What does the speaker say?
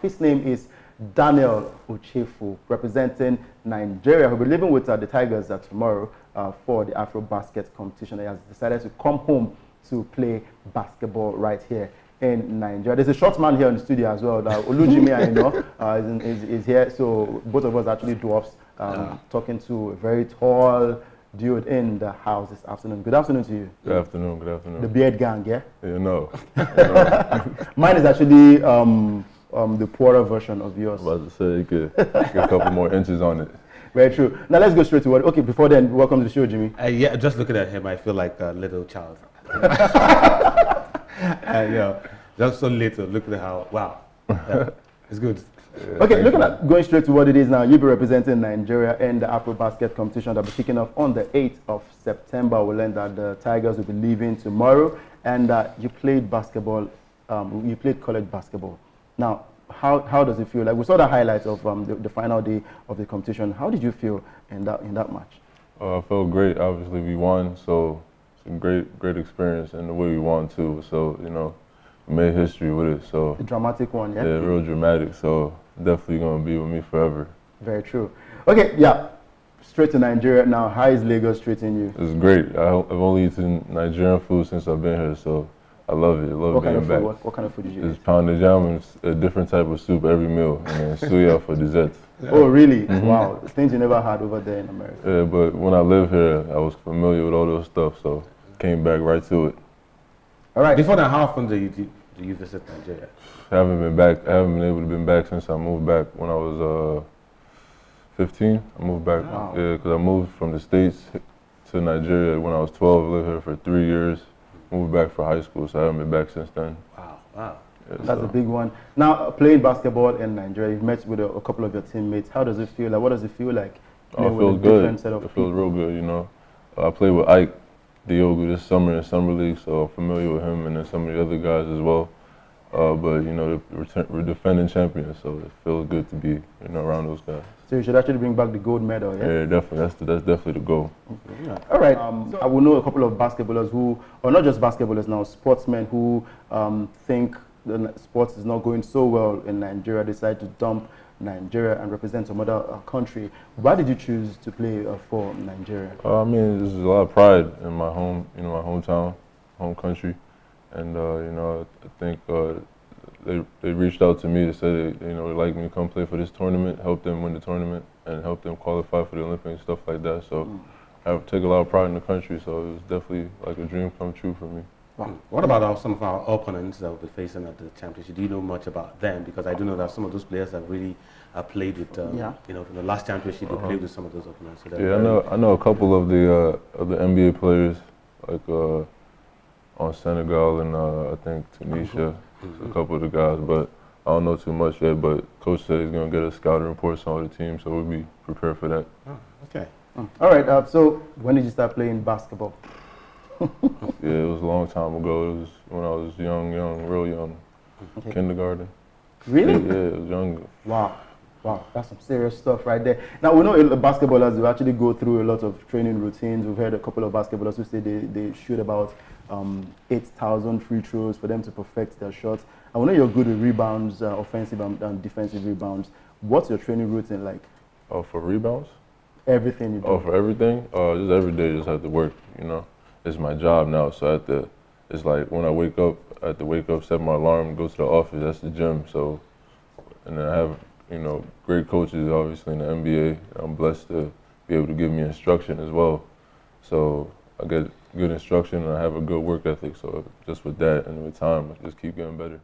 His name is Daniel Ochefu, representing Nigeria. He'll be living with the Tigers tomorrow for the Afro Basket competition. He has decided to come home to play basketball right here in Nigeria. There's a short man here in the studio as well. Olujimi, I know, is here. So both of us actually dwarfs, talking to a very tall dude in the house this afternoon. Good afternoon to you. Good afternoon, good afternoon. The beard gang, yeah? You know. Mine is actually the poorer version of yours. I was about to say, you could get a couple more inches on it. Very true. Now let's go straight to what. Okay, before then, welcome to the show, Jimmy. Yeah, just looking at him, I feel like a little child. Just so little. Look at how, wow. Yeah, it's good. Yeah, okay, looking at going straight to what it is now, you'll be representing Nigeria in the Afro Basket competition that will be kicking off on the 8th of September. We'll learn that the Tigers will be leaving tomorrow. And you played basketball, you played college basketball. Now, how does it feel? Like we saw the highlights of the final day of the competition. How did you feel in that match? I felt great. Obviously, we won, so it's a great experience, and the way we won too. So we made history with it. So a dramatic one, yeah. Yeah, real dramatic. So definitely gonna be with me forever. Very true. Okay, yeah. Straight to Nigeria now. How is Lagos treating you? It's great. I've only eaten Nigerian food since I've been here, so I love it. I love being back. What kind of food did you eat? It's pounded jam and a different type of soup every meal, and then suya for dessert. Oh, really? Wow. Things you never had over there in America. Yeah, but when I lived here, I was familiar with all those stuff, so came back right to it. All right. Before that, how often do you visit Nigeria? I haven't been back. I haven't been able to be back since I moved back when I was 15. I moved back. Wow. Yeah, because I moved from the States to Nigeria when I was 12. Lived here for 3 years. Moved back for high school, so I haven't been back since then. Wow, wow. Yeah, that's a big one. Now, playing basketball in Nigeria, you've met with a couple of your teammates. How does it feel? Like, what does it feel like? Oh, it feels good. It feels real good, I played with Ike Diogu this summer in Summer League, so I'm familiar with him and then some of the other guys as well. But, we're defending champions, so it feels good to be, around those guys. So you should actually bring back the gold medal, yeah? Yeah, definitely. That's definitely the goal. Okay. Yeah. All right. I will know a couple of basketballers who, or not just basketballers now, sportsmen who think the sports is not going so well in Nigeria, decide to dump Nigeria and represent some other country. Why did you choose to play for Nigeria? I mean, there's a lot of pride in my home, my hometown, home country. And, I think they reached out to me to say they'd like me to come play for this tournament, help them win the tournament, and help them qualify for the Olympics and stuff like that. So I take a lot of pride in the country, so it was definitely like a dream come true for me. Wow. What about some of our opponents that will be facing at the championship? Do you know much about them? Because I do know that some of those players have really played with, from the last championship, they played with some of those opponents. So yeah, I know a couple of the NBA players, like on Senegal and I think Tunisia, a couple of the guys, but I don't know too much yet. But Coach said he's going to get us scouting reports on all the teams, so we'll be prepared for that. Oh, okay. All right, so when did you start playing basketball? Yeah, it was a long time ago. It was when I was young, real young. Okay. Kindergarten. Really? Yeah, it was younger. Wow. Wow, that's some serious stuff right there. Now, we know basketballers who actually go through a lot of training routines. We've heard a couple of basketballers who say they shoot about 8,000 free throws for them to perfect their shots. And we know you're good with rebounds, offensive and defensive rebounds. What's your training routine like? Oh, for rebounds? Everything you do. Oh, for everything? Just every day, just have to work, It's my job now, so it's like when I wake up, I have to wake up, set my alarm, go to the office, that's the gym. So, and then I have, great coaches, obviously, in the NBA. I'm blessed to be able to give me instruction as well. So I get good instruction and I have a good work ethic. So just with that and with time, I just keep getting better.